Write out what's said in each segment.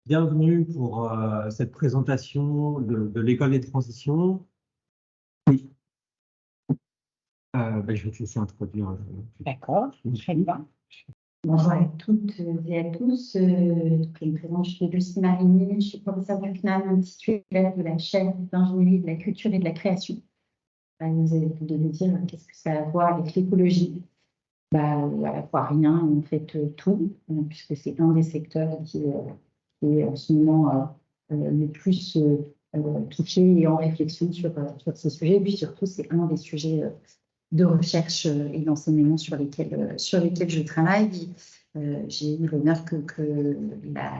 Bienvenue pour cette présentation de l'école des transitions. Je vais te laisser introduire. D'accord, très bien. Bonjour à toutes et à tous. Je me présente, je suis Lucie Marini, je suis professeure du CNAM, titulaire de la chaire d'ingénierie de la culture et de la création. Vous allez me dire qu'est-ce que ça a à voir avec l'écologie. À la fois rien, en fait tout, puisque c'est un des secteurs qui est en ce moment le plus touché et en réflexion sur ces sujets. Et puis surtout, c'est un des sujets de recherche et d'enseignement sur lesquels je travaille. J'ai eu l'honneur que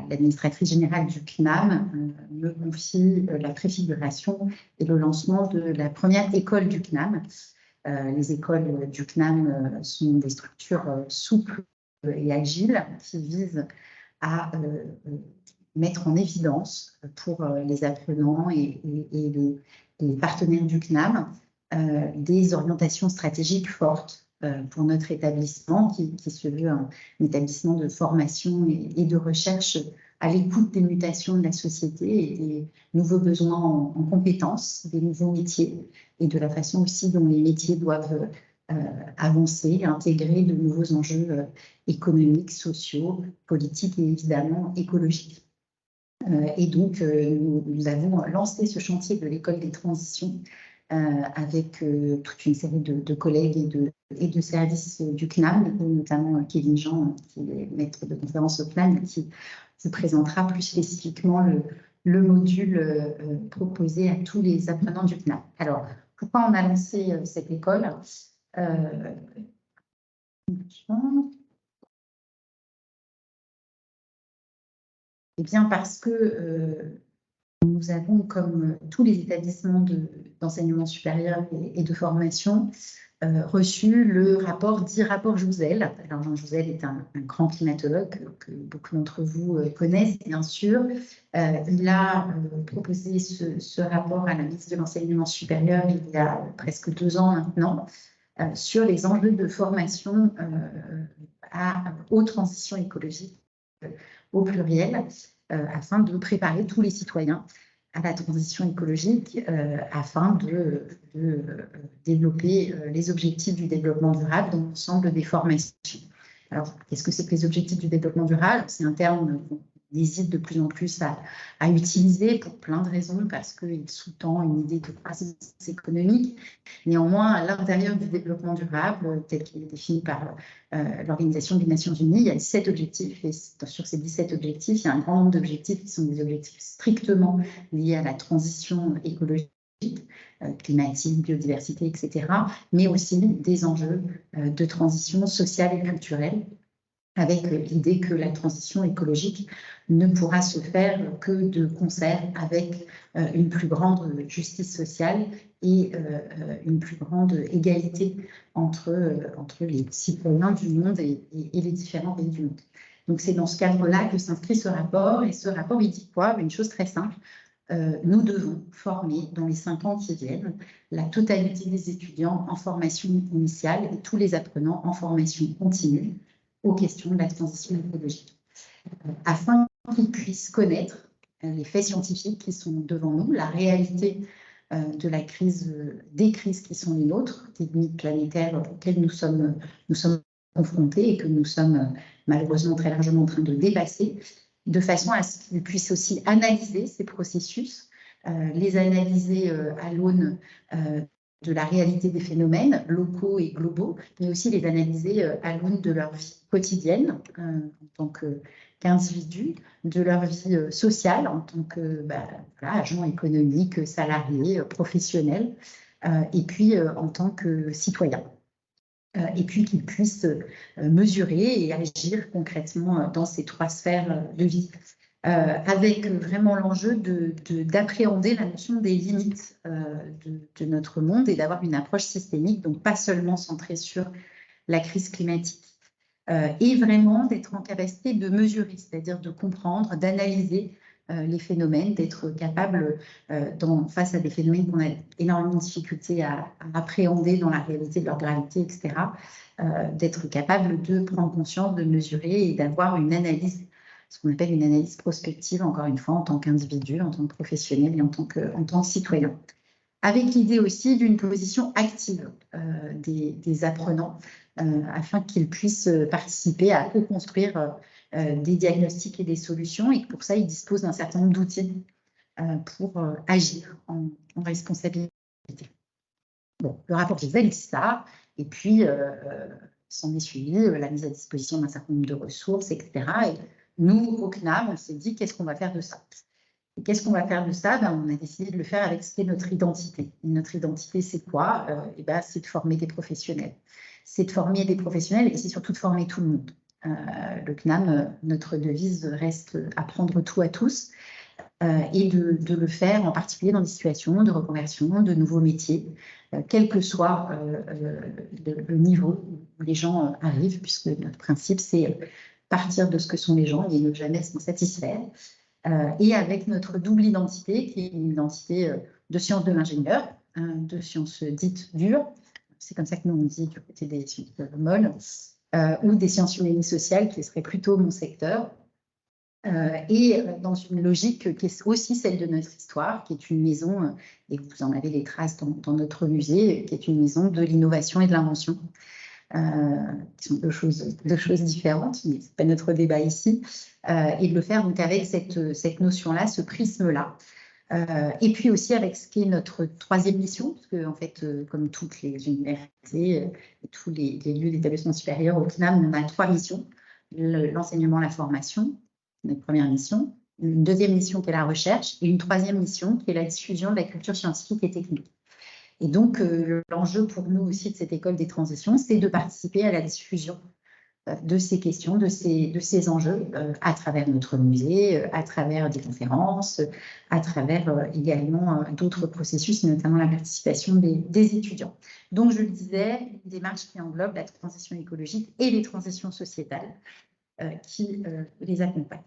l'administratrice générale du CNAM me confie la préfiguration et le lancement de la première école du CNAM. Les écoles du CNAM sont des structures souples et agiles qui visent à mettre en évidence pour les apprenants et les partenaires du CNAM des orientations stratégiques fortes pour notre établissement qui se veut un établissement de formation et de recherche à l'écoute des mutations de la société et des nouveaux besoins en compétences, des nouveaux métiers et de la façon aussi dont les métiers doivent avancer, intégrer de nouveaux enjeux économiques, sociaux, politiques et évidemment écologiques. Et donc, nous avons lancé ce chantier de l'école des transitions avec toute une série de collègues et de services du CNAM, notamment Kevin Jean, qui est maître de conférence au CNAM, qui vous présentera plus spécifiquement le module proposé à tous les apprenants du CNAM. Alors, pourquoi on a lancé cette école Eh bien, parce que nous avons, comme tous les établissements d'enseignement supérieur et de formation, reçu le rapport dit rapport Jouzel. Alors, Jean Jouzel est un grand climatologue que beaucoup d'entre vous connaissent, bien sûr. Il a proposé ce rapport à la ministre de l'Enseignement supérieur il y a presque 2 ans maintenant, sur les enjeux de formation aux transitions écologiques au pluriel, afin de préparer tous les citoyens à la transition écologique, afin de développer les objectifs du développement durable dans l'ensemble des formations. Alors, qu'est-ce que c'est que les objectifs du développement durable? C'est un terme qu'on hésite de plus en plus à utiliser pour plein de raisons, parce qu'il sous-tend une idée de croissance économique. Néanmoins, à l'intérieur du développement durable, tel qu'il est défini par l'Organisation des Nations Unies, il y a 17 objectifs, et sur ces 17 objectifs, il y a un grand nombre d'objectifs qui sont des objectifs strictement liés à la transition écologique, climatique, biodiversité, etc., mais aussi des enjeux de transition sociale et culturelle, avec l'idée que la transition écologique ne pourra se faire que de concert avec une plus grande justice sociale et une plus grande égalité entre les citoyens du monde et les différents pays du monde. Donc c'est dans ce cadre-là que s'inscrit ce rapport, et ce rapport, il dit quoi? Une chose très simple. Nous devons former dans les 5 ans qui viennent la totalité des étudiants en formation initiale et tous les apprenants en formation continue aux questions de la transition écologique, afin qu'ils puissent connaître les faits scientifiques qui sont devant nous, la réalité de la crise, des crises qui sont les nôtres, des limites planétaires auxquelles nous sommes confrontés et que nous sommes malheureusement très largement en train de dépasser, de façon à ce qu'ils puissent aussi analyser ces processus, les analyser à l'aune de la réalité des phénomènes locaux et globaux, mais aussi les analyser à l'aune de leur vie quotidienne en tant qu'individus, de leur vie sociale en tant que agent économique, salarié, professionnel, et puis en tant que citoyen. Et puis qu'ils puissent mesurer et agir concrètement dans ces 3 sphères de vie. Avec vraiment l'enjeu d'appréhender la notion des limites de notre monde et d'avoir une approche systémique, donc pas seulement centrée sur la crise climatique, et vraiment d'être en capacité de mesurer, c'est-à-dire de comprendre, d'analyser les phénomènes, d'être capable, face à des phénomènes qu'on a énormément de difficultés à appréhender dans la réalité de leur gravité, etc., d'être capable de prendre conscience, de mesurer et d'avoir une analyse ce qu'on appelle une analyse prospective, encore une fois, en tant qu'individu, en tant que professionnel et en tant que citoyen. Avec l'idée aussi d'une position active des apprenants afin qu'ils puissent participer à co-construire des diagnostics et des solutions, et que pour ça, ils disposent d'un certain nombre d'outils pour agir en responsabilité. Bon, le rapport valide ça, et puis s'en est suivi la mise à disposition d'un certain nombre de ressources, etc. Et nous, au CNAM, on s'est dit, qu'est-ce qu'on va faire de ça? Et qu'est-ce qu'on va faire de ça? On a décidé de le faire avec ce qu'est notre identité. Et notre identité, c'est quoi? C'est de former des professionnels. C'est de former des professionnels et c'est surtout de former tout le monde. Le CNAM, notre devise reste apprendre tout à tous et de le faire en particulier dans des situations de reconversion, de nouveaux métiers, quel que soit le niveau où les gens arrivent, puisque notre principe, c'est partir de ce que sont les gens et ne jamais s'en satisfaire. Et avec notre double identité, qui est une identité de sciences de l'ingénieur, de sciences dites dures, c'est comme ça que nous on dit du côté des sciences molles, ou des sciences humaines et sociales, qui serait plutôt mon secteur, et dans une logique qui est aussi celle de notre histoire, qui est une maison, et vous en avez les traces dans notre musée, qui est une maison de l'innovation et de l'invention. Qui sont deux choses différentes, mais ce n'est pas notre débat ici, et de le faire donc avec cette notion-là, ce prisme-là, et puis aussi avec ce qui est notre troisième mission, parce que en fait, comme toutes les universités et tous les lieux d'établissement supérieur au CNAM, on a trois missions: l'enseignement, la formation, notre première mission, une deuxième mission qui est la recherche, et une troisième mission qui est la diffusion de la culture scientifique et technique. Et donc, l'enjeu pour nous aussi de cette école des transitions, c'est de participer à la diffusion de ces questions, de ces enjeux, à travers notre musée, à travers des conférences, à travers également d'autres processus, notamment la participation des étudiants. Donc, je le disais, une démarche qui englobe la transition écologique et les transitions sociétales qui les accompagnent.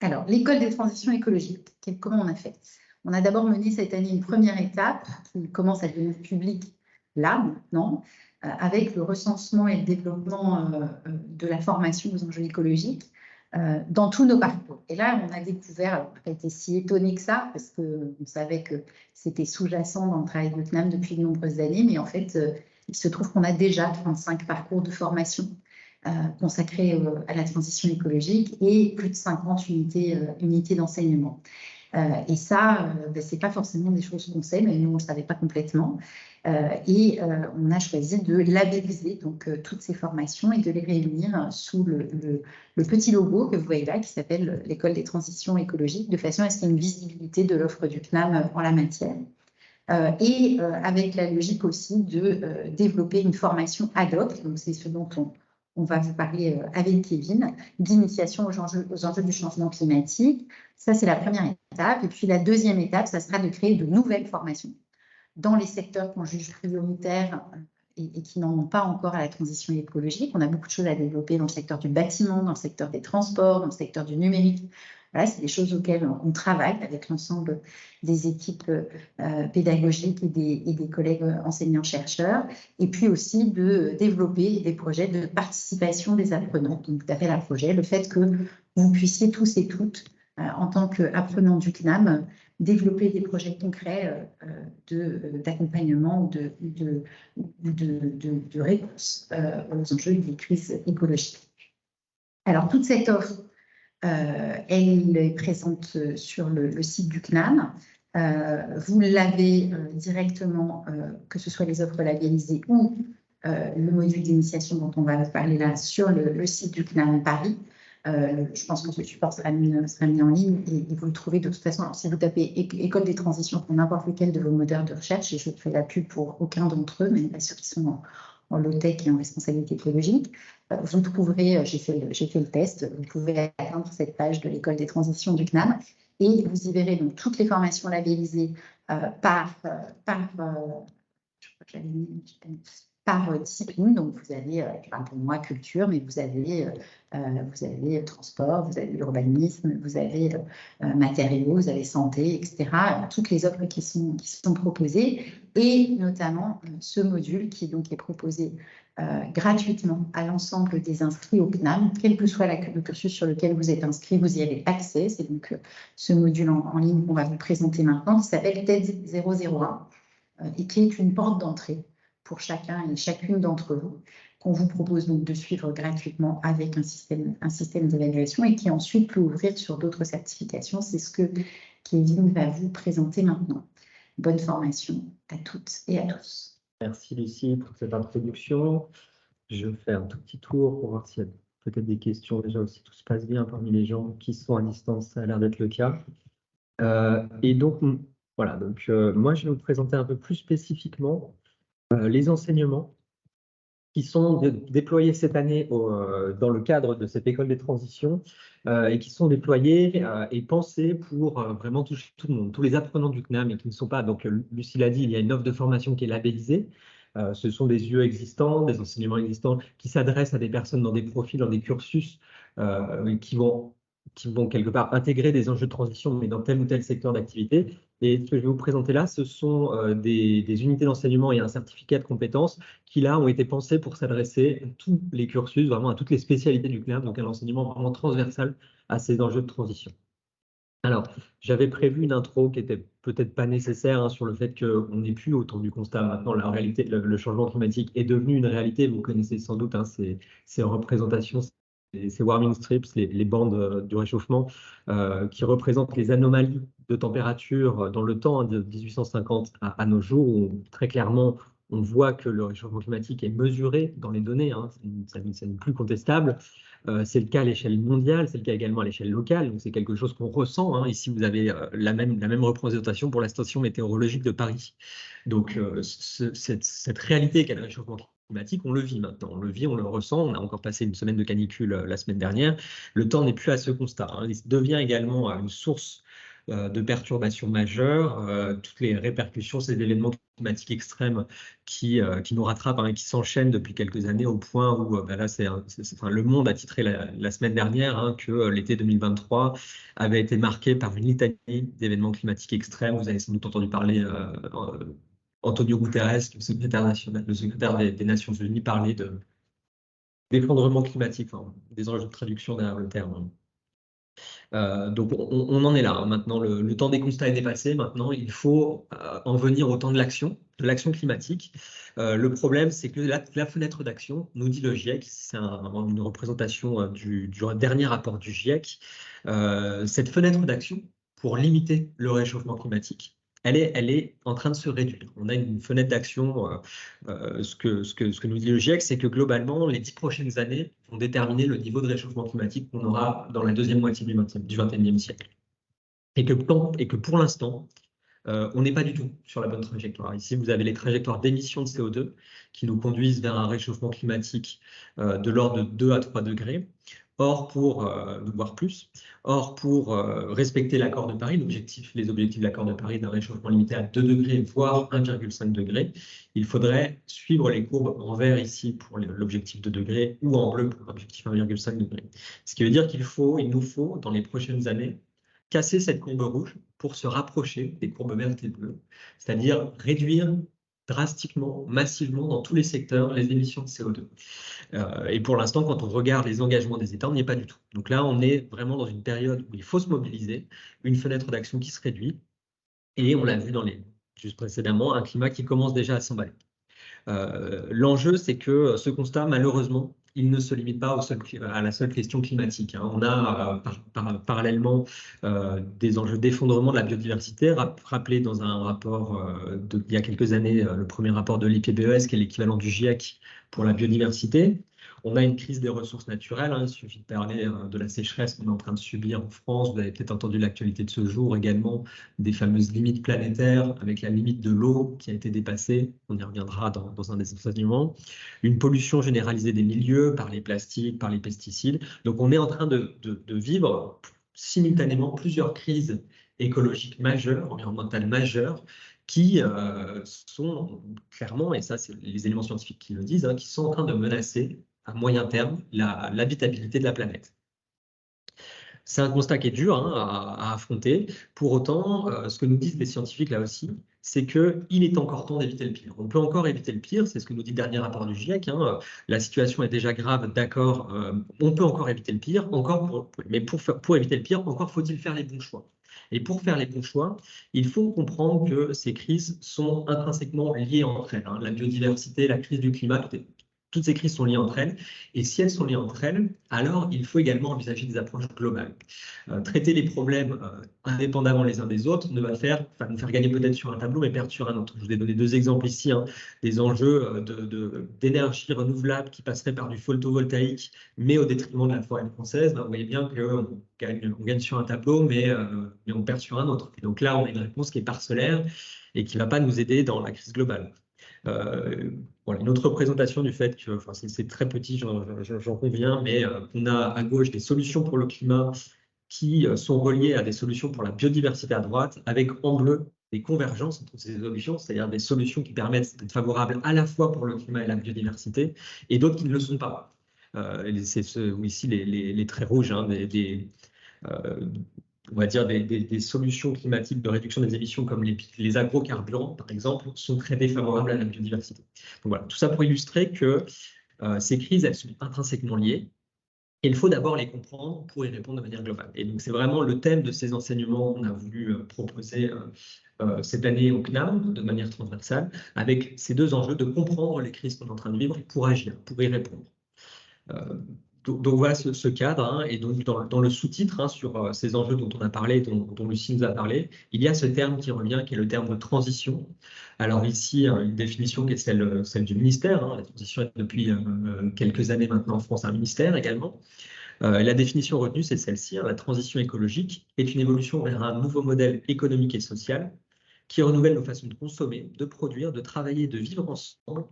Alors, l'école des transitions écologiques, comment on a fait? On a d'abord mené cette année une première étape qui commence à devenir publique là, maintenant, avec le recensement et le développement de la formation aux enjeux écologiques dans tous nos parcours. Et là, on a découvert, alors on n'a pas été si étonnés que ça, parce qu'on savait que c'était sous-jacent dans le travail du CNAM depuis de nombreuses années, mais en fait, il se trouve qu'on a déjà 35 parcours de formation consacrés à la transition écologique et plus de 50 unités d'enseignement. Et ça, ce n'est pas forcément des choses qu'on sait, mais nous, on ne le savait pas complètement. Et on a choisi de labelliser donc, toutes ces formations et de les réunir sous le petit logo que vous voyez là, qui s'appelle l'École des transitions écologiques, de façon à ce qu'il y ait une visibilité de l'offre du CNAM en la matière. Et avec la logique aussi de développer une formation ad hoc, donc c'est ce dont on va vous parler avec Kevin, d'initiation aux enjeux du changement climatique. Ça, c'est la première étape. Et puis, la deuxième étape, ça sera de créer de nouvelles formations dans les secteurs qu'on juge prioritaires et qui n'en ont pas encore à la transition écologique. On a beaucoup de choses à développer dans le secteur du bâtiment, dans le secteur des transports, dans le secteur du numérique. Voilà, c'est des choses auxquelles on travaille avec l'ensemble des équipes pédagogiques et des collègues enseignants-chercheurs, et puis aussi de développer des projets de participation des apprenants, donc d'appel à projet, le fait que vous puissiez tous et toutes, en tant qu'apprenants du CNAM, développer des projets concrets d'accompagnement ou de réponse aux enjeux des crises écologiques. Alors, toute cette offre, elle est présente sur le site du CNAM. Vous l'avez directement, que ce soit les offres labellisées ou le module d'initiation dont on va parler là, sur le site du CNAM Paris. Je pense que ce support sera mis en ligne et vous le trouvez de toute façon. Alors, si vous tapez École des transitions pour n'importe lequel de vos moteurs de recherche, et je ne fais la pub pour aucun d'entre eux, mais pas ceux qui sont en low-tech et en responsabilité écologique, vous trouverez, j'ai fait le test, vous pouvez atteindre cette page de l'École des transitions du CNAM et vous y verrez donc toutes les formations labellisées par discipline. Donc, vous avez, je parle pour moi, culture, mais vous avez transport, vous avez urbanisme, vous avez matériaux, vous avez santé, etc. Toutes les offres qui sont proposées. et notamment ce module qui donc est proposé gratuitement à l'ensemble des inscrits au CNAM, quel que soit le cursus sur lequel vous êtes inscrit, vous y avez accès. C'est donc ce module en ligne qu'on va vous présenter maintenant, qui s'appelle TED 001 et qui est une porte d'entrée pour chacun et chacune d'entre vous, qu'on vous propose donc de suivre gratuitement avec un système d'évaluation et qui ensuite peut ouvrir sur d'autres certifications. C'est ce que Kevin va vous présenter maintenant. Bonne formation à toutes et à tous. Merci Lucie pour cette introduction. Je fais un tout petit tour pour voir s'il y a peut-être des questions déjà aussi. Tout se passe bien parmi les gens qui sont à distance, ça a l'air d'être le cas. Et donc, voilà, moi je vais vous présenter un peu plus spécifiquement les enseignements qui sont déployés cette année dans le cadre de cette école des transitions et qui sont déployés et pensés pour vraiment toucher tout le monde, tous les apprenants du CNAM et qui ne sont pas, donc Lucie l'a dit, il y a une offre de formation qui est labellisée. Ce sont des UE existants, des enseignements existants qui s'adressent à des personnes dans des profils, dans des cursus qui vont quelque part intégrer des enjeux de transition, mais dans tel ou tel secteur d'activité. Et ce que je vais vous présenter là, ce sont des unités d'enseignement et un certificat de compétences qui, là, ont été pensés pour s'adresser à tous les cursus, vraiment à toutes les spécialités du CNAM, donc à l'enseignement vraiment transversal à ces enjeux de transition. Alors, j'avais prévu une intro qui était peut-être pas nécessaire sur le fait qu'on n'est plus autour du constat. Maintenant, la réalité, le changement climatique est devenu une réalité. Vous connaissez sans doute ces représentations, ces warming strips, les bandes du réchauffement, qui représentent les anomalies de température dans le temps, de 1850 à nos jours, où très clairement, on voit que le réchauffement climatique est mesuré dans les données, ça n'est plus contestable. C'est le cas à l'échelle mondiale, c'est le cas également à l'échelle locale, donc c'est quelque chose qu'on ressent. Ici, vous avez la même représentation pour la station météorologique de Paris. Donc, cette réalité qu'est le réchauffement climatique, on le vit maintenant, on le vit, on le ressent. On a encore passé une semaine de canicule la semaine dernière. Le temps n'est plus à ce constat. Il devient également une source de perturbations majeures, toutes les répercussions, ces événements climatiques extrêmes qui nous rattrapent et qui s'enchaînent depuis quelques années au point où là, le monde a titré la semaine dernière que l'été 2023 avait été marqué par une litanie d'événements climatiques extrêmes. Vous avez sans doute entendu parler Antonio Guterres, le secrétaire des Nations Unies, parler d'effondrement climatique, des enjeux de traduction derrière le terme. Donc on en est là. Maintenant, le temps des constats est dépassé. Maintenant, il faut en venir au temps de l'action climatique. Le problème, c'est que la fenêtre d'action, nous dit le GIEC, c'est une représentation du dernier rapport du GIEC, cette fenêtre d'action pour limiter le réchauffement climatique, elle est en train de se réduire. On a une fenêtre d'action. Ce que nous dit le GIEC, c'est que globalement, les 10 prochaines années vont déterminer le niveau de réchauffement climatique qu'on aura dans la deuxième moitié du XXIe siècle. Et que pour l'instant, on n'est pas du tout sur la bonne trajectoire. Ici, vous avez les trajectoires d'émissions de CO2 qui nous conduisent vers un réchauffement climatique de l'ordre de 2 à 3 degrés. Or, voire plus, pour respecter l'accord de Paris, les objectifs de l'accord de Paris d'un réchauffement limité à 2 degrés, voire 1,5 degré, il faudrait suivre les courbes en vert ici pour l'objectif 2 degrés ou en bleu pour l'objectif 1,5 degré. Ce qui veut dire il nous faut, dans les prochaines années, casser cette courbe rouge pour se rapprocher des courbes vertes et bleues, c'est-à-dire réduire drastiquement, massivement, dans tous les secteurs, les émissions de CO2. Et pour l'instant, quand on regarde les engagements des États, on n'y est pas du tout. Donc là, on est vraiment dans une période où il faut se mobiliser, une fenêtre d'action qui se réduit, et on l'a vu juste précédemment, un climat qui commence déjà à s'emballer. L'enjeu, c'est que ce constat, malheureusement, il ne se limite pas à la seule question climatique. On a parallèlement des enjeux d'effondrement de la biodiversité, rappelés dans un rapport il y a quelques années, le premier rapport de l'IPBES, qui est l'équivalent du GIEC pour la biodiversité. On a une crise des ressources naturelles. Il suffit de parler de la sécheresse qu'on est en train de subir en France. Vous avez peut-être entendu l'actualité de ce jour également, des fameuses limites planétaires, avec la limite de l'eau qui a été dépassée. On y reviendra dans un des enseignements. Une pollution généralisée des milieux par les plastiques, par les pesticides. Donc on est en train de vivre simultanément plusieurs crises écologiques majeures, environnementales majeures, qui sont clairement, et ça c'est les éléments scientifiques qui le disent, qui sont en train de menacer à moyen terme l'habitabilité de la planète. C'est un constat qui est dur à affronter. Pour autant, ce que nous disent les scientifiques là aussi, c'est qu'il est encore temps d'éviter le pire. On peut encore éviter le pire, c'est ce que nous dit le dernier rapport du GIEC. La situation est déjà grave, d'accord, on peut encore éviter le pire, mais pour éviter le pire, encore faut-il faire les bons choix. Et pour faire les bons choix, il faut comprendre que ces crises sont intrinsèquement liées entre elles. La biodiversité, la crise du climat, toutes ces crises sont liées entre elles. Et si elles sont liées entre elles, alors il faut également envisager des approches globales. Traiter les problèmes indépendamment les uns des autres nous faire gagner peut-être sur un tableau, mais perdre sur un autre. Je vous ai donné deux exemples ici, des enjeux d'énergie renouvelable qui passeraient par du photovoltaïque, mais au détriment de la forêt française. Vous voyez bien qu'on gagne sur un tableau, mais on perd sur un autre. Et donc là, on a une réponse qui est parcellaire et qui ne va pas nous aider dans la crise globale. Voilà, une autre représentation du fait que, c'est très petit, j'en conviens, mais on a à gauche des solutions pour le climat qui sont reliées à des solutions pour la biodiversité à droite, avec en bleu des convergences entre ces solutions, c'est-à-dire des solutions qui permettent d'être favorables à la fois pour le climat et la biodiversité, et d'autres qui ne le sont pas. C'est ici les traits rouges, on va dire des solutions climatiques de réduction des émissions comme les agrocarburants, par exemple, sont très défavorables à la biodiversité. Donc voilà, tout ça pour illustrer que ces crises, elles sont intrinsèquement liées. Et il faut d'abord les comprendre pour y répondre de manière globale. Et donc, c'est vraiment le thème de ces enseignements qu'on a voulu proposer cette année au CNAM de manière transversale, avec ces deux enjeux de comprendre les crises qu'on est en train de vivre pour agir, pour y répondre. Donc voilà ce cadre, et donc dans le sous-titre sur ces enjeux dont on a parlé, dont Lucie nous a parlé, il y a ce terme qui revient, qui est le terme de transition. Alors ici, une définition qui est celle du ministère. La transition est depuis quelques années maintenant en France un ministère également. La définition retenue, c'est celle-ci. La transition écologique est une évolution vers un nouveau modèle économique et social qui renouvelle nos façons de consommer, de produire, de travailler, de vivre ensemble,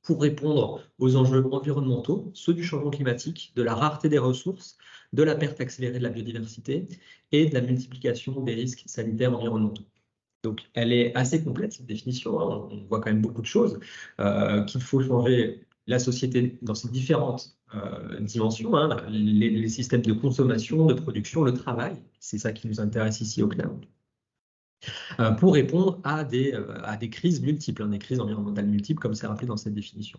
pour répondre aux enjeux environnementaux, ceux du changement climatique, de la rareté des ressources, de la perte accélérée de la biodiversité et de la multiplication des risques sanitaires environnementaux. Donc, elle est assez complète, cette définition. On voit quand même beaucoup de choses, qu'il faut changer la société dans ses différentes dimensions, les systèmes de consommation, de production, le travail. C'est ça qui nous intéresse ici au CNAM. Pour répondre à des crises multiples, des crises environnementales multiples, comme c'est rappelé dans cette définition.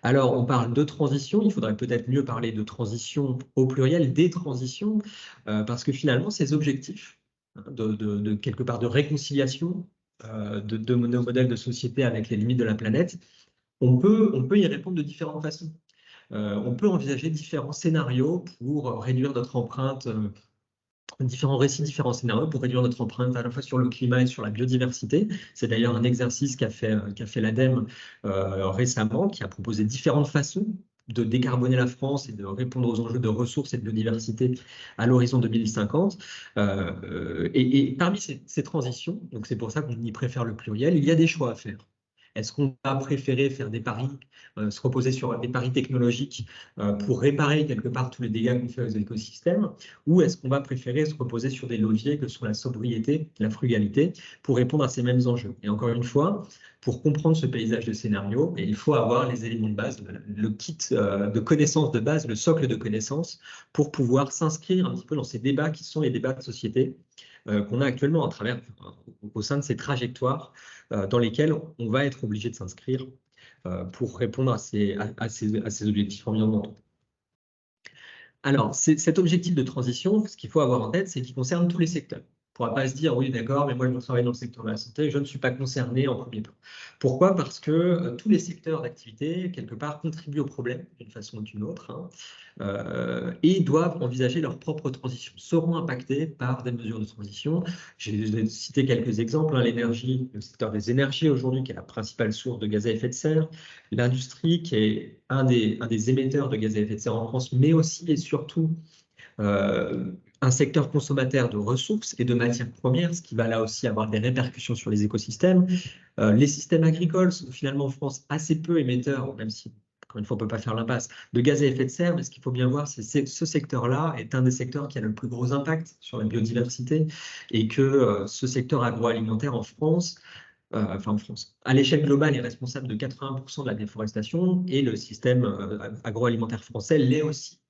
Alors, on parle de transition, il faudrait peut-être mieux parler de transition au pluriel, des transitions, parce que finalement, ces objectifs de quelque part de réconciliation de nos modèles de société avec les limites de la planète, on peut y répondre de différentes façons. On peut envisager différents scénarios pour réduire notre empreinte, différents récits, différents scénarios pour réduire notre empreinte à la fois sur le climat et sur la biodiversité. C'est d'ailleurs un exercice qu'a fait l'ADEME récemment, qui a proposé différentes façons de décarboner la France et de répondre aux enjeux de ressources et de biodiversité à l'horizon 2050. Et parmi ces transitions, donc c'est pour ça qu'on y préfère le pluriel, il y a des choix à faire. Est-ce qu'on va préférer faire des paris, se reposer sur des paris technologiques pour réparer quelque part tous les dégâts qu'on fait aux écosystèmes, ou est-ce qu'on va préférer se reposer sur des leviers que sont la sobriété, la frugalité, pour répondre à ces mêmes enjeux? Et encore une fois, pour comprendre ce paysage de scénarios, il faut avoir les éléments de base, le kit de connaissances de base, le socle de connaissances, pour pouvoir s'inscrire un petit peu dans ces débats qui sont les débats de société qu'on a actuellement au sein de ces trajectoires dans lesquelles on va être obligé de s'inscrire pour répondre à ces objectifs environnementaux. Alors, cet objectif de transition, ce qu'il faut avoir en tête, c'est qu'il concerne tous les secteurs. On ne pourra pas se dire, oui, d'accord, mais moi, je travaille dans le secteur de la santé, je ne suis pas concerné en premier plan. Pourquoi? Parce que tous les secteurs d'activité, quelque part, contribuent au problème d'une façon ou d'une autre, et doivent envisager leur propre transition, seront impactés par des mesures de transition. J'ai cité quelques exemples, l'énergie, le secteur des énergies aujourd'hui, qui est la principale source de gaz à effet de serre, l'industrie, qui est un des émetteurs de gaz à effet de serre en France, mais aussi et surtout un secteur consommateur de ressources et de matières premières, ce qui va là aussi avoir des répercussions sur les écosystèmes. Les systèmes agricoles sont finalement en France assez peu émetteurs, même si, encore une fois, on ne peut pas faire l'impasse, de gaz à effet de serre, mais ce qu'il faut bien voir, c'est que ce secteur-là est un des secteurs qui a le plus gros impact sur la biodiversité, et que ce secteur agroalimentaire en France, à l'échelle globale, est responsable de 80% de la déforestation, et le système agroalimentaire français l'est aussi.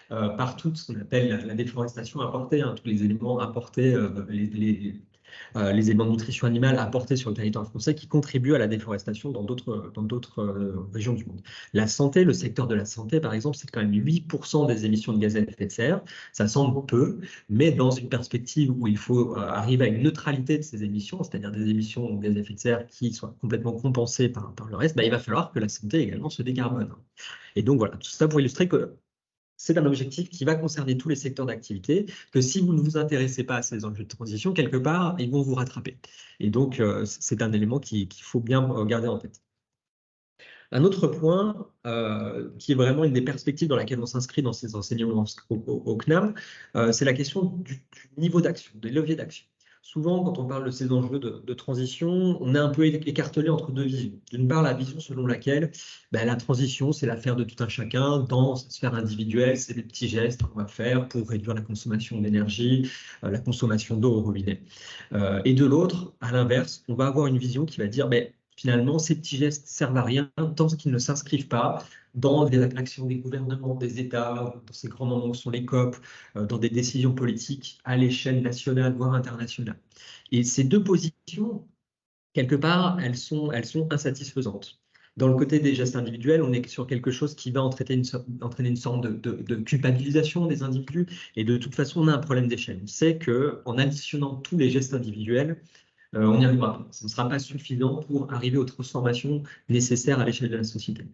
par tout ce qu'on appelle la déforestation apportée, tous les éléments apportés, les éléments de nutrition animale apportés sur le territoire français qui contribuent à la déforestation dans d'autres régions du monde. La santé, le secteur de la santé, par exemple, c'est quand même 8% des émissions de gaz à effet de serre. Ça semble peu, mais dans une perspective où il faut arriver à une neutralité de ces émissions, c'est-à-dire des émissions de gaz à effet de serre qui soient complètement compensées par le reste, il va falloir que la santé également se décarbone. Et donc voilà, tout ça pour illustrer que c'est un objectif qui va concerner tous les secteurs d'activité, que si vous ne vous intéressez pas à ces enjeux de transition, quelque part, ils vont vous rattraper. Et donc, c'est un élément qu'il faut bien garder en tête. Un autre point, qui est vraiment une des perspectives dans laquelle on s'inscrit dans ces enseignements au CNAM, c'est la question du niveau d'action, des leviers d'action. Souvent, quand on parle de ces enjeux de transition, on est un peu écartelé entre deux visions. D'une part, la vision selon laquelle la transition, c'est l'affaire de tout un chacun dans sa sphère individuelle, c'est des petits gestes qu'on va faire pour réduire la consommation d'énergie, la consommation d'eau au robinet. Et de l'autre, à l'inverse, on va avoir une vision qui va dire finalement, ces petits gestes servent à rien tant qu'ils ne s'inscrivent pas dans des actions des gouvernements, des États, dans ces grands moments que sont les COP, dans des décisions politiques à l'échelle nationale, voire internationale. Et ces deux positions, quelque part, elles sont insatisfaisantes. Dans le côté des gestes individuels, on est sur quelque chose qui va entraîner une sorte de culpabilisation des individus. Et de toute façon, on a un problème d'échelle. On sait qu'en additionnant tous les gestes individuels, on n'y arrivera pas. Ce ne sera pas suffisant pour arriver aux transformations nécessaires à l'échelle de la société.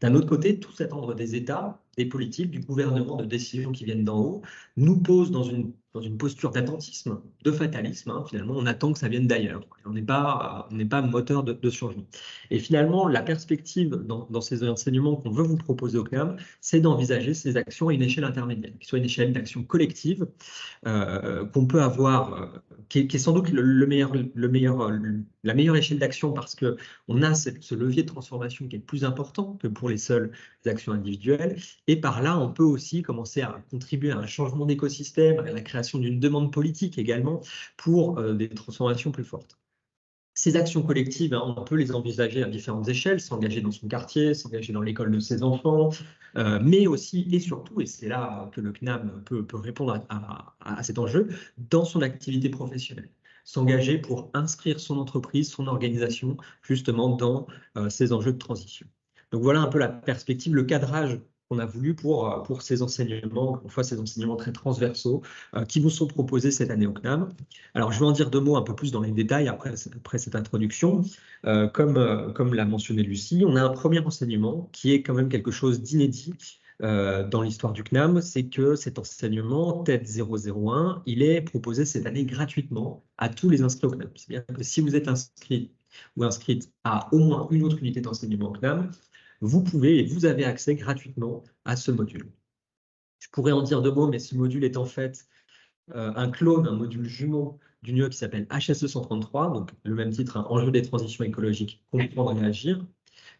D'un autre côté, tout cet ordre des États, des politiques, du gouvernement, de décisions qui viennent d'en haut, nous pose dans une posture d'attentisme, de fatalisme. Finalement, on attend que ça vienne d'ailleurs. On n'est pas moteur de changement. Et finalement, la perspective dans ces enseignements qu'on veut vous proposer au CNAM, c'est d'envisager ces actions à une échelle intermédiaire, qui soit une échelle d'action collective, qu'on peut avoir, qui est sans doute la meilleure échelle d'action parce qu'on a ce levier de transformation qui est plus important que pour les seules actions individuelles. Et par là, on peut aussi commencer à contribuer à un changement d'écosystème, à la création d'une demande politique également pour des transformations plus fortes. Ces actions collectives, on peut les envisager à différentes échelles, s'engager dans son quartier, s'engager dans l'école de ses enfants, mais aussi et surtout, et c'est là que le CNAM peut répondre à cet enjeu, dans son activité professionnelle. S'engager pour inscrire son entreprise, son organisation, justement dans ces enjeux de transition. Donc voilà un peu la perspective, le cadrage qu'on a voulu pour ces enseignements, une fois ces enseignements très transversaux qui vous sont proposés cette année au CNAM. Alors, je vais en dire deux mots un peu plus dans les détails après cette introduction. Comme l'a mentionné Lucie, on a un premier enseignement qui est quand même quelque chose d'inédit dans l'histoire du CNAM, c'est que cet enseignement TED 001, il est proposé cette année gratuitement à tous les inscrits au CNAM. C'est-à-dire que si vous êtes inscrit ou inscrite à au moins une autre unité d'enseignement au CNAM, vous pouvez et vous avez accès gratuitement à ce module. Je pourrais en dire deux mots, mais ce module est en fait un clone, un module jumeau d'une UE qui s'appelle HSE 133, donc le même titre, Enjeux des transitions écologiques, comprendre et agir,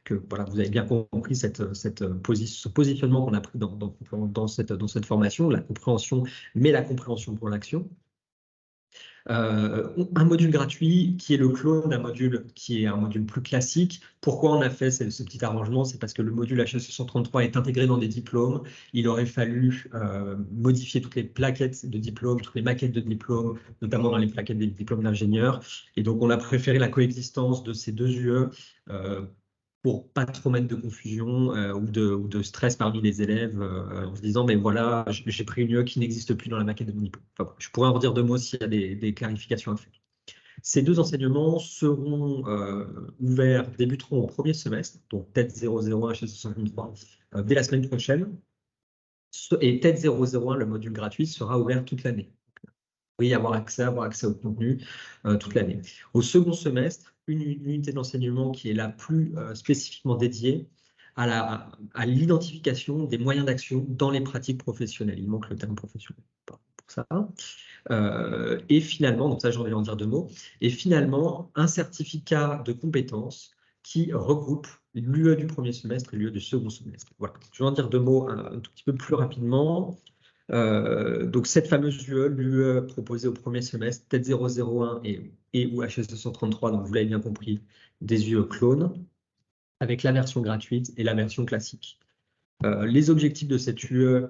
que voilà, vous avez bien compris ce positionnement qu'on a pris dans cette formation, la compréhension, mais la compréhension pour l'action. Un module gratuit qui est le clone d'un module qui est un module plus classique. Pourquoi on a fait ce petit arrangement? C'est parce que le module HSE 133 est intégré dans des diplômes. Il aurait fallu modifier toutes les plaquettes de diplômes, toutes les maquettes de diplômes, notamment dans les plaquettes des diplômes d'ingénieurs. Et donc, on a préféré la coexistence de ces deux UE pour pas trop mettre de confusion ou de stress parmi les élèves en se disant mais voilà, j'ai pris une UE qui n'existe plus dans la maquette de mon diplôme. Enfin, je pourrais en redire deux mots s'il y a des clarifications à faire. Ces deux enseignements seront débuteront au premier semestre, donc TED 001 HSE 133, dès la semaine prochaine. Et TED 001, le module gratuit, sera ouvert toute l'année. Oui, avoir accès au contenu toute l'année. Au second semestre, une unité d'enseignement qui est la plus spécifiquement dédiée à l'identification des moyens d'action dans les pratiques professionnelles. Il manque le terme professionnel pour ça. Et finalement, donc ça j'en vais en dire deux mots, et finalement un certificat de compétences qui regroupe l'UE du premier semestre et l'UE du second semestre. Voilà. Je vais en dire deux mots un tout petit peu plus rapidement. Donc cette fameuse UE, l'UE proposée au premier semestre, TED 001 et ou HSE 133, donc vous l'avez bien compris, des UE clones, avec la version gratuite et la version classique. Les objectifs de cette UE,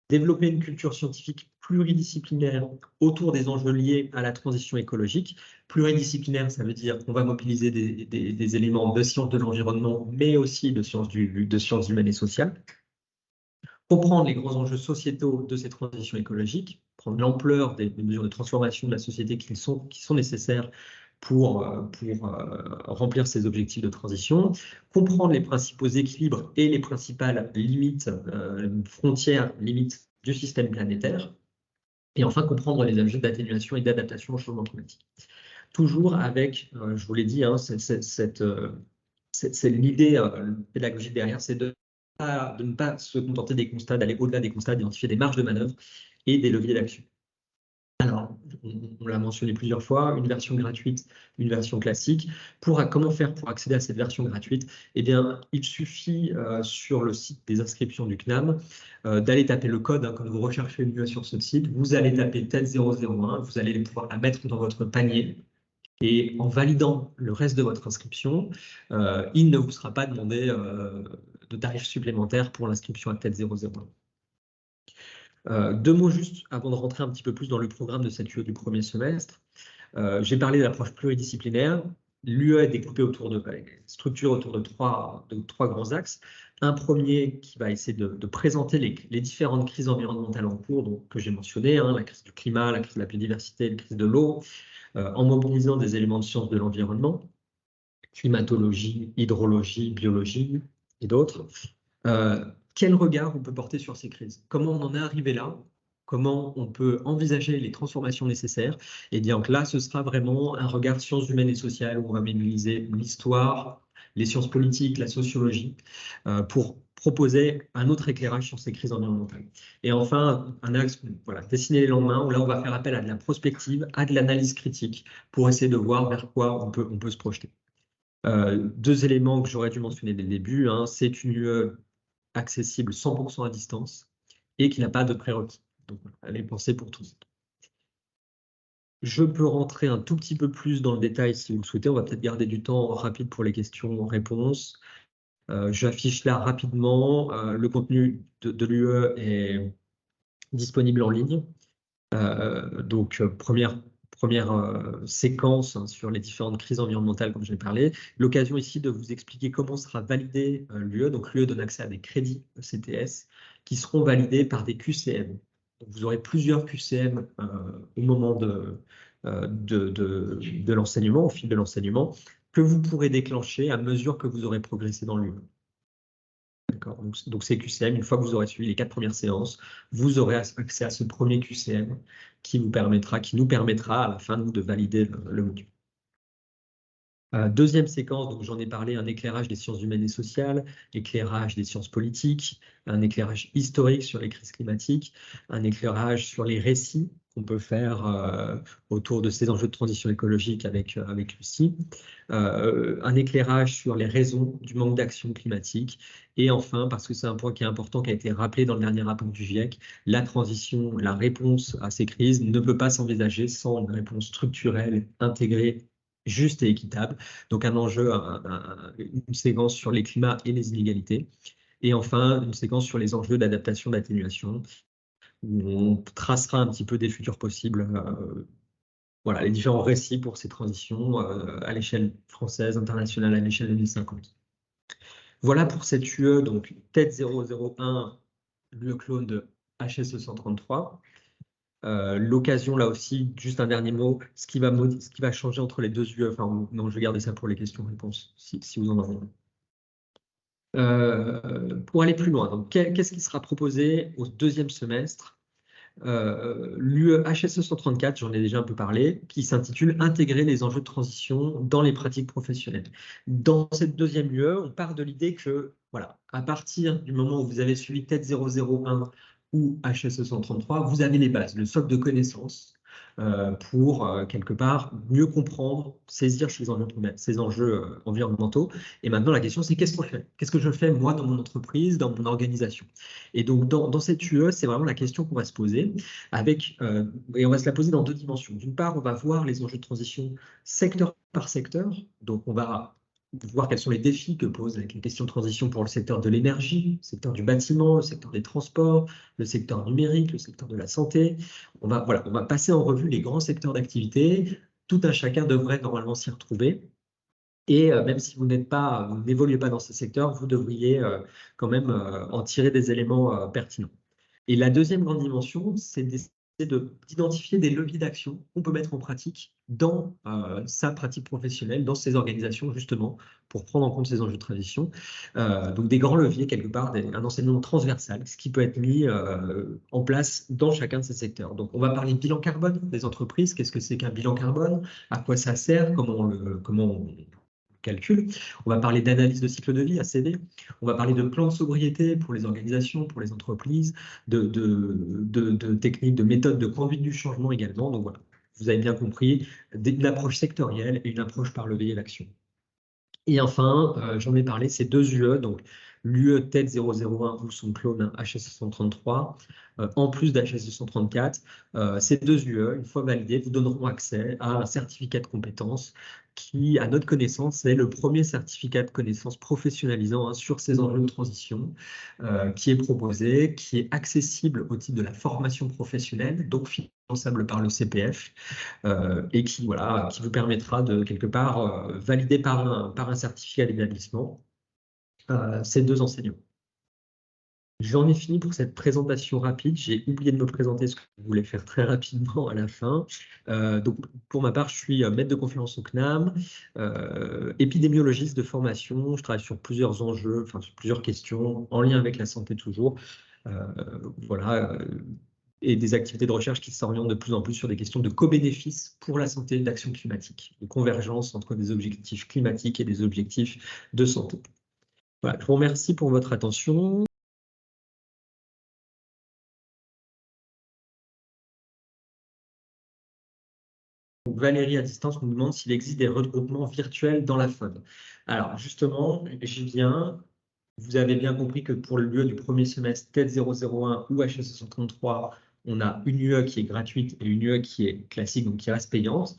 Développer une culture scientifique pluridisciplinaire autour des enjeux liés à la transition écologique. Pluridisciplinaire, ça veut dire qu'on va mobiliser des éléments de sciences de l'environnement, mais aussi de sciences humaines et sociales. Comprendre les grands enjeux sociétaux de ces transitions écologiques, prendre l'ampleur des mesures de transformation de la société qui sont nécessaires pour remplir ces objectifs de transition, comprendre les principaux équilibres et les principales limites, frontières, limites du système planétaire, et enfin comprendre les enjeux d'atténuation et d'adaptation au changement climatique. Toujours avec, je vous l'ai dit, hein, c'est l'idée pédagogique derrière, c'est de ne pas se contenter des constats, d'aller au-delà des constats, d'identifier des marges de manœuvre et des leviers d'action. Alors, on l'a mentionné plusieurs fois, une version gratuite, une version classique. Comment faire pour accéder à cette version gratuite? Eh bien, il suffit sur le site des inscriptions du CNAM d'aller taper le code. Hein, quand vous recherchez une sur ce site, vous allez taper TED 001, vous allez pouvoir la mettre dans votre panier. Et en validant le reste de votre inscription, il ne vous sera pas demandé de tarifs supplémentaires pour l'inscription à TED 001. Deux mots juste avant de rentrer un petit peu plus dans le programme de cette UE du premier semestre. J'ai parlé de l'approche pluridisciplinaire. L'UE est découpée structure autour de trois grands axes. Un premier qui va essayer de présenter les différentes crises environnementales en cours, donc, que j'ai mentionnées, hein, la crise du climat, la crise de la biodiversité, la crise de l'eau, en mobilisant des éléments de sciences de l'environnement, climatologie, hydrologie, biologie et d'autres. Quel regard on peut porter sur ces crises? Comment on en est arrivé là? Comment on peut envisager les transformations nécessaires? Et bien que là, ce sera vraiment un regard sciences humaines et sociales où on va mobiliser l'histoire, les sciences politiques, la sociologie, pour proposer un autre éclairage sur ces crises environnementales. Et enfin, un axe, voilà, dessiner les lendemains, où là, on va faire appel à de la prospective, à de l'analyse critique, pour essayer de voir vers quoi on peut se projeter. Deux éléments que j'aurais dû mentionner dès le début, hein, c'est une UE accessible 100% à distance et qui n'a pas de prérequis. Donc, elle est pensée pour tous. Je peux rentrer un tout petit peu plus dans le détail si vous le souhaitez. On va peut-être garder du temps rapide pour les questions-réponses. J'affiche là rapidement. Le contenu de l'UE est disponible en ligne. Donc, première séquence, hein, sur les différentes crises environnementales, comme je l'ai parlé. L'occasion ici de vous expliquer comment sera validée l'UE. Donc, l'UE donne accès à des crédits ECTS qui seront validés par des QCM. Donc, vous aurez plusieurs QCM au moment de l'enseignement, au fil de l'enseignement, que vous pourrez déclencher à mesure que vous aurez progressé dans l'UE. Donc ces QCM, une fois que vous aurez suivi les 4 premières séances, vous aurez accès à ce premier QCM qui nous permettra à la fin de valider le module. Deuxième séquence, donc j'en ai parlé, un éclairage des sciences humaines et sociales, éclairage des sciences politiques, un éclairage historique sur les crises climatiques, un éclairage sur les récits qu'on peut faire autour de ces enjeux de transition écologique avec Lucie, un éclairage sur les raisons du manque d'action climatique, et enfin, parce que c'est un point qui est important, qui a été rappelé dans le dernier rapport du GIEC, la transition, la réponse à ces crises ne peut pas s'envisager sans une réponse structurelle, intégrée, juste et équitable. Donc un enjeu, une séquence sur les climats et les inégalités. Et enfin, une séquence sur les enjeux d'adaptation, d'atténuation, où on tracera un petit peu des futurs possibles, voilà, les différents récits pour ces transitions à l'échelle française, internationale, à l'échelle 2050. Voilà pour cette UE, donc TED 001, le clone de HSE 133. L'occasion, là aussi, juste un dernier mot, ce qui va changer entre les deux UE, enfin, non, je vais garder ça pour les questions-réponses, si vous en avez. Pour aller plus loin, donc qu'est-ce qui sera proposé au deuxième semestre? L'UE HSE 134, j'en ai déjà un peu parlé, qui s'intitule « Intégrer les enjeux de transition dans les pratiques professionnelles ». Dans cette deuxième UE, on part de l'idée que, voilà, à partir du moment où vous avez suivi TED 001 ou HSE 133, vous avez les bases, le socle de connaissances pour, quelque part, mieux comprendre, saisir ces enjeux environnementaux. Et maintenant, la question, c'est qu'est-ce qu'on fait? Qu'est-ce que je fais, moi, dans mon entreprise, dans mon organisation? Et donc, dans cette UE, c'est vraiment la question qu'on va se poser, et on va se la poser dans deux dimensions. D'une part, on va voir les enjeux de transition secteur par secteur. Donc, on va voir quels sont les défis que pose les questions de transition pour le secteur de l'énergie, le secteur du bâtiment, le secteur des transports, le secteur numérique, le secteur de la santé. On va passer en revue les grands secteurs d'activité. Tout un chacun devrait normalement s'y retrouver. Et même si vous n'évoluez pas dans ce secteur, vous devriez quand même en tirer des éléments pertinents. Et la deuxième grande dimension, c'est d'identifier des leviers d'action qu'on peut mettre en pratique dans sa pratique professionnelle, dans ses organisations, justement, pour prendre en compte ces enjeux de transition. Donc des grands leviers, quelque part, un enseignement transversal, ce qui peut être mis en place dans chacun de ces secteurs. Donc on va parler de bilan carbone des entreprises. Qu'est-ce que c'est qu'un bilan carbone? À quoi ça sert? Comment on calcul. On va parler d'analyse de cycle de vie, ACV. On va parler de plan de sobriété pour les organisations, pour les entreprises, de techniques, de méthodes de conduite du changement également. Donc voilà, vous avez bien compris, une approche sectorielle et une approche par levier d'action. Et enfin, j'en ai parlé, ces deux UE, donc l'UE TED 001 ou son clone HS 133, en plus d'HS 234, ces deux UE, une fois validés, vous donneront accès à un certificat de compétences qui, à notre connaissance, est le premier certificat de connaissances professionnalisant sur ces enjeux de transition, qui est proposé, qui est accessible au titre de la formation professionnelle, donc finançable par le CPF, et qui vous permettra de, quelque part, valider par un certificat d'établissement ces deux enseignements. J'en ai fini pour cette présentation rapide. J'ai oublié de me présenter, ce que je voulais faire très rapidement à la fin. Donc, pour ma part, je suis maître de conférence au CNAM, épidémiologiste de formation. Je travaille sur plusieurs enjeux, enfin sur plusieurs questions, en lien avec la santé toujours. Et des activités de recherche qui s'orientent de plus en plus sur des questions de co-bénéfices pour la santé et d'action climatique, de convergence entre des objectifs climatiques et des objectifs de santé. Voilà, je vous remercie pour votre attention. Valérie à distance nous demande s'il existe des regroupements virtuels dans la FOD. Alors justement, j'y viens. Vous avez bien compris que pour le lieu du premier semestre TED 001 ou HS 133, on a une UE qui est gratuite et une UE qui est classique, donc qui reste payante.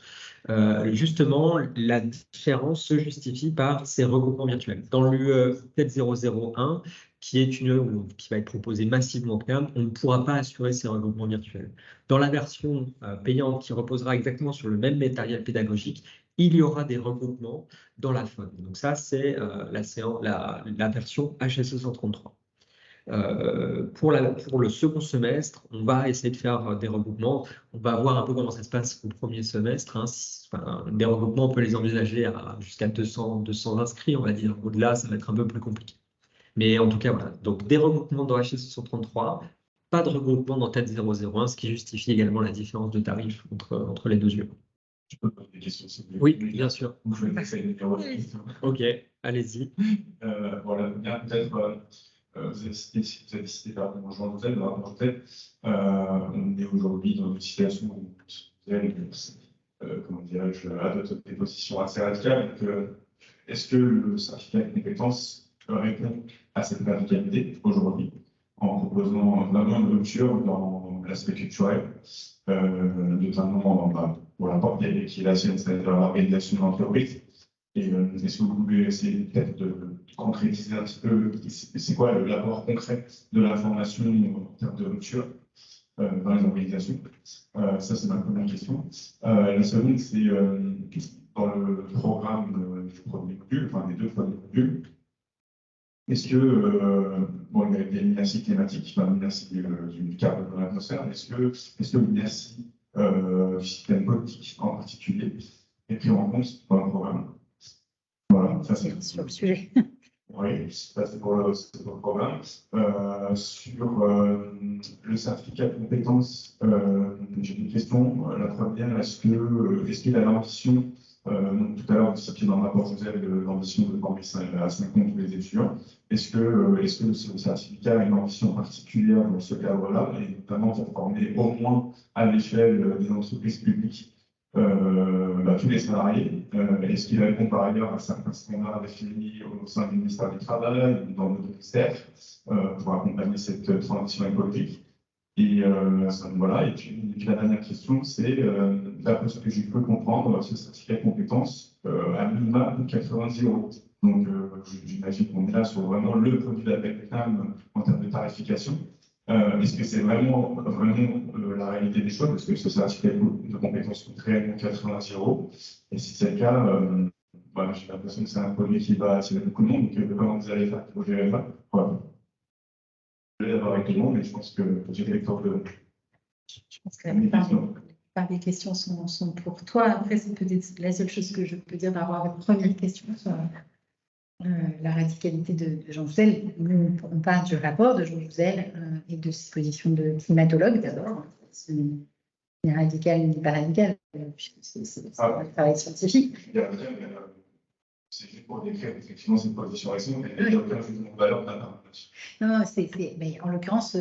Justement, la différence se justifie par ces regroupements virtuels. Dans l'UE TED 001, qui est une UE qui va être proposée massivement au CNAM, on ne pourra pas assurer ces regroupements virtuels. Dans la version payante qui reposera exactement sur le même matériel pédagogique, il y aura des regroupements dans la FOD. Donc ça, c'est la version HSE 133. Pour le second semestre, on va essayer de faire des regroupements. On va voir un peu comment ça se passe au premier semestre. Des regroupements, on peut les envisager jusqu'à 200 inscrits, on va dire. Au-delà, ça va être un peu plus compliqué. Mais en tout cas, voilà. Donc, des regroupements dans HSE 133, pas de regroupement dans TED 001, ce qui justifie également la différence de tarif entre les deux yeux. Je peux poser des questions si vous voulez. Oui, bien sûr. Je vais essayer de faire votre question. Ok, allez-y. Voilà, bien peut-être, vous avez cité pardon, Jean Jouzel, le rapport Jouzel. On est aujourd'hui dans une situation où Jouzel, comment dirais-je, adopte des positions assez radicales. Est-ce que le certificat de compétences répond à cette radicalité aujourd'hui, en proposant vraiment une rupture dans l'aspect culturel, notamment pour la portée qui est la sienne, c'est-à-dire l'organisation de l'entreprise. Et est-ce que vous pouvez essayer peut-être de concrétiser un petit peu, c'est quoi l'apport concret de la formation en termes de rupture dans les organisations? Ça, c'est ma première question. La seconde, c'est dans le programme du premier module, enfin des deux premiers modules, est-ce que, bon, il y a l'inertie climatique, l'inertie du carbone dans l'atmosphère, est-ce que l'inertie du système politique en particulier est pris en compte dans le programme? Voilà, ça c'est sur le sujet. Oui, ça c'est pour le programme. Sur le certificat de compétences, j'ai une question. La première, est-ce qu'il a l'ambition, donc tout à l'heure, c'est dans le rapport Joseph, l'ambition de former à 50 tous les étudiants. Est-ce que ce certificat a une ambition particulière dans ce cadre-là, et notamment pour former au moins à l'échelle des entreprises publiques tous les salariés? Est-ce qu'il répond par ailleurs à certains standards définis au sein du ministère du Travail ou dans notre ministère pour accompagner cette transition écologique? Et voilà. Et puis la dernière question, c'est d'après ce que j'ai pu comprendre, ce certificat de compétences à minima 90 €. Donc, j'imagine qu'on est là sur vraiment le produit de la PECNAM en termes de tarification. Est-ce que c'est vraiment la réalité des choses? Est-ce que ce certificat de compétences coûte réellement 90 €? Et si c'est le cas, voilà, j'ai l'impression que c'est un produit qui va attirer beaucoup de monde. Donc, comment vous allez faire pour gérer ça? Voilà. Je vais d'abord avec tout le monde, mais je pense que j'ai des lecteurs de. Je pense que la plupart des questions sont pour toi. Après, c'est peut-être la seule chose que je peux dire d'avoir une première question sur la radicalité de Jean Jouzel. Nous, on parle du rapport de Jean Jouzel et de ses positions de climatologue d'abord. Ce n'est radical ni pas radical, puisque c'est un travail scientifique. C'est juste pour décrire effectivement cette position récente, mais il n'y a aucun jugement de valeur de la part. Non, mais en l'occurrence,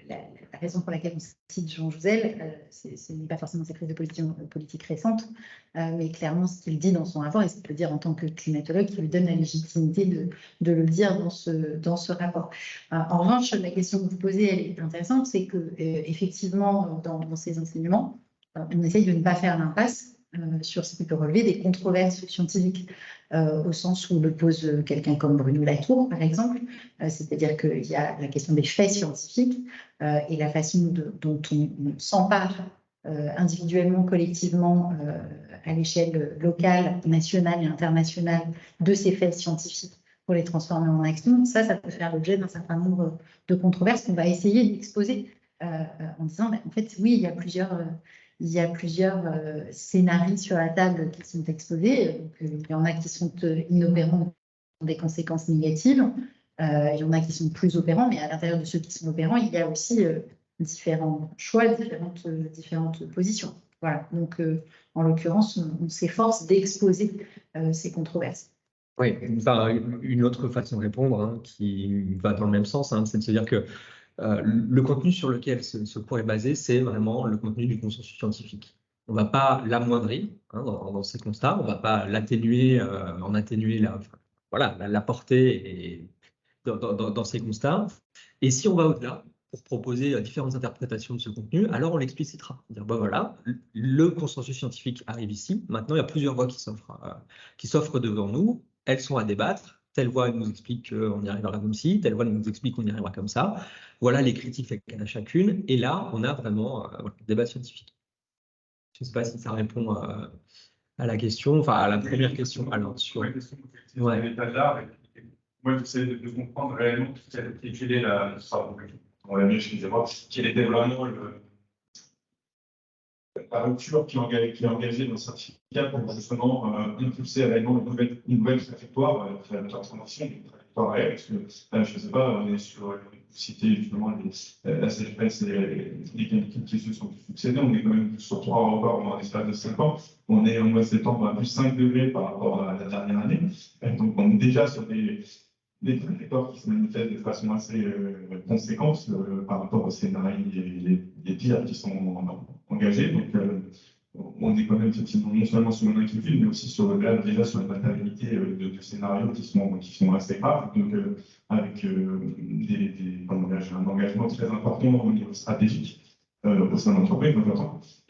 la raison pour laquelle on cite Jean Jouzel, ce n'est pas forcément ses prises de politique récentes, mais clairement ce qu'il dit dans son rapport, et ce qu'il peut dire en tant que climatologue, qui lui donne la légitimité de le dire dans ce rapport. En revanche, la question que vous posez, elle est intéressante, c'est que effectivement, dans ces enseignements, on essaye de ne pas faire l'impasse sur ce qui peut relever des controverses scientifiques, au sens où le pose quelqu'un comme Bruno Latour, par exemple. C'est-à-dire qu'il y a la question des faits scientifiques et la façon dont on s'empare individuellement, collectivement, à l'échelle locale, nationale et internationale de ces faits scientifiques pour les transformer en action. Ça peut faire l'objet d'un certain nombre de controverses qu'on va essayer d'exposer en disant, en fait, oui, il y a plusieurs scénarios sur la table qui sont exposés. Donc, il y en a qui sont inopérants, ont des conséquences négatives. Il y en a qui sont plus opérants, mais à l'intérieur de ceux qui sont opérants, il y a aussi différents choix, différentes positions. Voilà. Donc, en l'occurrence, on s'efforce d'exposer ces controverses. Oui, enfin, une autre façon de répondre hein, qui va dans le même sens, hein, c'est de se dire que le contenu sur lequel ce cours est basé, c'est vraiment le contenu du consensus scientifique. On ne va pas l'amoindrir hein, dans ces constats, on ne va pas l'atténuer, en atténuer la portée et, dans ces constats. Et si on va au-delà pour proposer différentes interprétations de ce contenu, alors on l'explicitera. Dire, ben voilà, le consensus scientifique arrive ici, maintenant il y a plusieurs voies qui s'offrent devant nous, elles sont à débattre. Telle voie nous explique qu'on y arrivera comme ci, telle voie nous explique qu'on y arrivera comme ça. Voilà les critiques faites à chacune. Et là, on a vraiment un débat scientifique. Je ne sais pas si ça répond à la question, enfin à la première question. Alors, sur l'état de l'art, moi j'essaie de comprendre réellement quelle est la quelle était vraiment la rupture qui est engagée dans le certificat pour justement impulser réellement une nouvelle trajectoire, une transformation, une trajectoire réelle, parce que je ne sais pas, on est sur citer justement la sécheresse et les canicules qui se sont succédés, on est quand même sur 3 records en l'espace de 5 ans. On est en mois de septembre à plus 5 degrés par rapport à la dernière année. Donc on est déjà sur des trajectoires qui se manifestent de façon assez conséquente par rapport aux scénarios les pires qui sont engagés. Donc, on est quand même effectivement non seulement sur une inquiétude, mais aussi déjà sur la matérialité de scénarios qui sont assez graves. Donc, avec un engagement très important au niveau stratégique au sein de l'entreprise.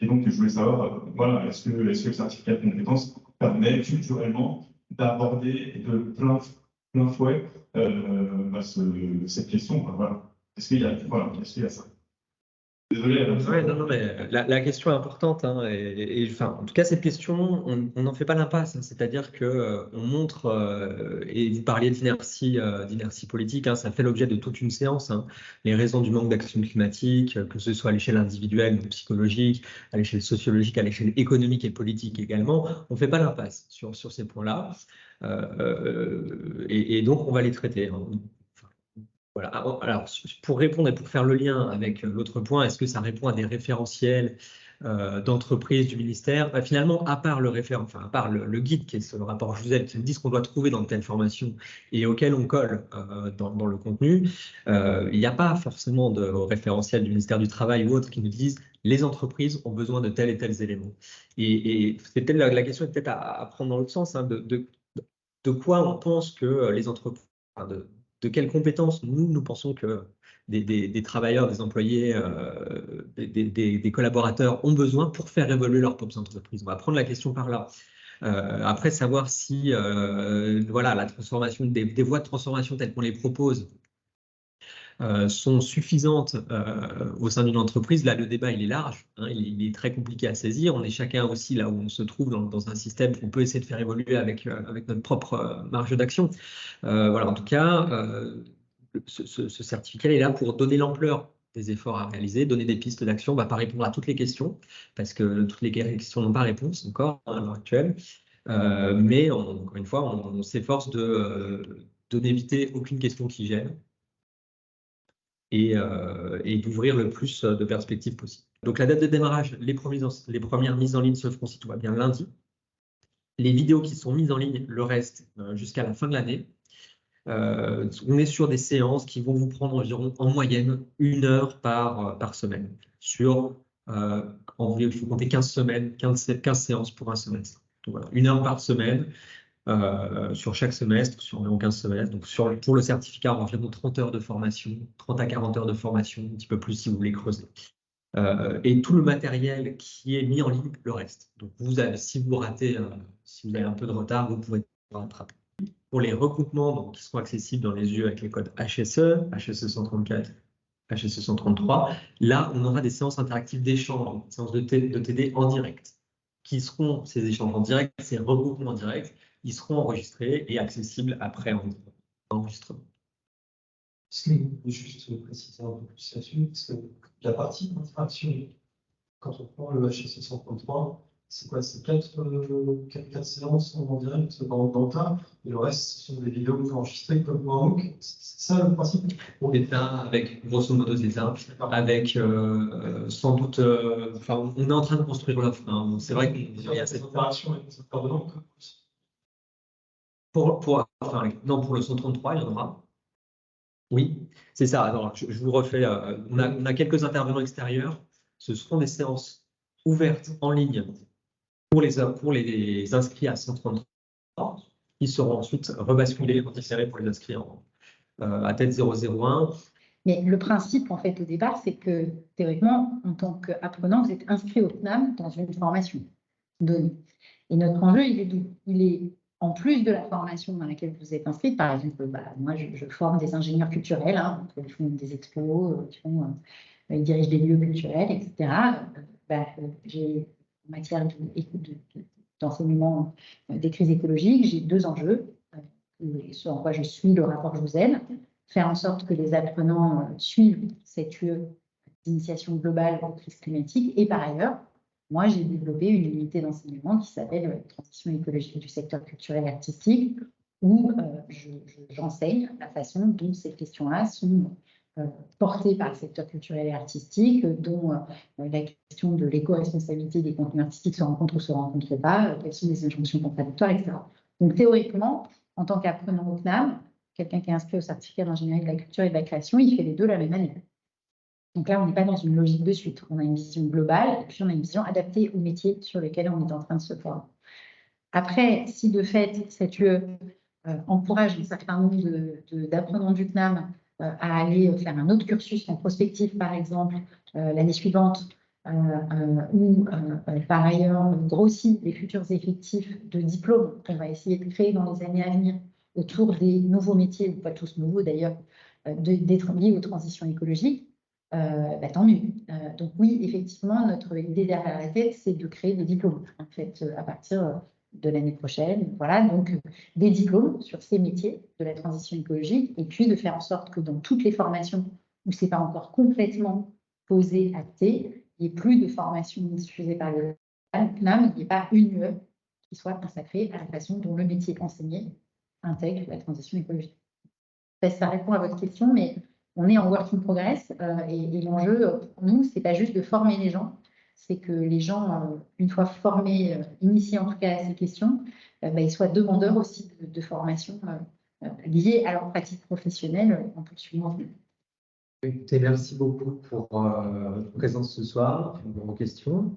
Et donc, je voulais savoir, voilà, est-ce que le certificat de compétences permet culturellement d'aborder de plein fouet cette question. Voilà. Est-ce qu'il y a ça? Désolé. Non, mais la question est importante. Hein, enfin, en tout cas, cette question, on n'en fait pas l'impasse. Hein, c'est-à-dire qu'on montre, et vous parliez d'inertie politique, hein, ça fait l'objet de toute une séance. Hein, les raisons du manque d'action climatique, que ce soit à l'échelle individuelle, psychologique, à l'échelle sociologique, à l'échelle économique et politique également. On ne fait pas l'impasse sur ces points-là. Et donc, on va les traiter. Hein. Voilà. Alors, pour répondre et pour faire le lien avec l'autre point, est-ce que ça répond à des référentiels d'entreprise du ministère? Finalement, à part le guide qui est ce rapport Jouzel qui nous dit ce qu'on doit trouver dans telle formation et auquel on colle dans le contenu, il n'y a pas forcément de référentiel du ministère du Travail ou autre qui nous disent les entreprises ont besoin de tels et tels éléments. Et c'est peut-être la question est peut-être à prendre dans l'autre sens, hein, de quoi on pense que les entreprises, de quelles compétences nous pensons que des travailleurs, des employés, des collaborateurs ont besoin pour faire évoluer leurs propres entreprises. On va prendre la question par là. Après, savoir si voilà, la transformation des voies de transformation telles qu'on les propose sont suffisantes au sein d'une entreprise, là, le débat, il est large, hein, il est très compliqué à saisir. On est chacun aussi là où on se trouve dans un système qu'on peut essayer de faire évoluer avec notre propre marge d'action. Voilà, en tout cas, ce certificat est là pour donner l'ampleur des efforts à réaliser, donner des pistes d'action. On ne va pas répondre à toutes les questions, parce que toutes les questions n'ont pas réponse encore à l'heure actuelle. Mais encore une fois, on s'efforce d'éviter aucune question qui gêne et d'ouvrir le plus de perspectives possibles. Donc la date de démarrage, les premières mises en ligne se feront si tout va bien lundi. Les vidéos qui sont mises en ligne, le reste, jusqu'à la fin de l'année. On est sur des séances qui vont vous prendre environ en moyenne 1 heure par semaine. Il faut compter 15 semaines, 15 séances pour un semestre. Donc voilà, 1 heure par semaine sur chaque semestre, sur environ 15 semestres. Donc pour le certificat, environ 30 heures de formation, 30 à 40 heures de formation, un petit peu plus si vous voulez creuser. Et tout le matériel qui est mis en ligne, le reste. Donc si vous ratez, si vous avez un peu de retard, vous pouvez rattraper. Pour les regroupements donc, qui seront accessibles dans les yeux avec les codes HSE, HSE 134, HSE 133, là, on aura des séances interactives d'échange, des séances de TD en direct. Qui seront ces échanges en direct, ces regroupements en direct, ils seront enregistrés et accessibles après enregistrement. Est-ce que vous pouvez juste préciser un peu plus là-dessus? Parce que la partie interaction, quand on prend le HSE 133, c'est quoi? C'est 4 séances en direct dans le tas, et le reste, ce sont des vidéos que vous enregistrez comme un MOOC. C'est ça le principe? C'est ça, avec grosso modo, c'est ça. Avec sans doute. Enfin, on est en train de construire l'offre. Hein. C'est vrai qu'il y a cette interaction avec les intervenants. Non, pour le 133, il y en aura. Oui, c'est ça. Alors, je vous refais. On a quelques intervenants extérieurs. Ce seront des séances ouvertes en ligne pour les inscrits à 133, qui seront ensuite rebasculés en différé pour les inscrits à tête 001. Mais le principe, en fait, au départ, c'est que théoriquement, en tant qu'apprenant, vous êtes inscrit au CNAM dans une formation donnée. Et notre enjeu, il est en plus de la formation dans laquelle vous êtes inscrit. Par exemple, moi, je forme des ingénieurs culturels, hein, qui font des expos, ils dirigent des lieux culturels, etc. J'ai en matière d'enseignement des crises écologiques, j'ai 2 enjeux, ce en quoi je suis le rapport Je vous aide, faire en sorte que les apprenants suivent cette UE d'initiation globale aux crises climatiques, et par ailleurs, moi j'ai développé une unité d'enseignement qui s'appelle Transition écologique du secteur culturel et artistique, où j'enseigne la façon dont ces questions-là sont portées par le secteur culturel et artistique, dont la question de l'éco-responsabilité des contenus artistiques se rencontre ou se rencontre pas, quelles sont les injonctions contradictoires, etc. Donc théoriquement, en tant qu'apprenant au CNAM, quelqu'un qui est inscrit au certificat d'ingénierie de la culture et de la création, il fait les 2 la même année. Donc là, on n'est pas dans une logique de suite. On a une vision globale et puis on a une vision adaptée au métier sur lequel on est en train de se former. Après, si de fait, cette UE encourage un certain nombre d'apprenants du CNAM à aller faire un autre cursus en prospectif, par exemple, l'année suivante, ou par ailleurs grossit les futurs effectifs de diplômes qu'on va essayer de créer dans les années à venir autour des nouveaux métiers, ou pas tous nouveaux d'ailleurs, d'être liés aux transitions écologiques, tant mieux. Donc oui, effectivement, notre idée derrière la tête, c'est de créer des diplômes, en fait, à partir de l'année prochaine. Voilà, donc des diplômes sur ces métiers de la transition écologique, et puis de faire en sorte que dans toutes les formations où ce n'est pas encore complètement posé, acté, il n'y ait plus de formation diffusée par le CNAM, il n'y ait pas une UE qui soit consacrée à la façon dont le métier enseigné intègre la transition écologique. Ça répond à votre question, mais on est en work in progress et l'enjeu pour nous, c'est pas juste de former les gens, c'est que les gens, une fois formés, initiés en tout cas à ces questions, ils soient demandeurs aussi de formation liée à leur pratique professionnelle en poursuivant. Écoutez, merci beaucoup pour votre présence ce soir, pour vos questions.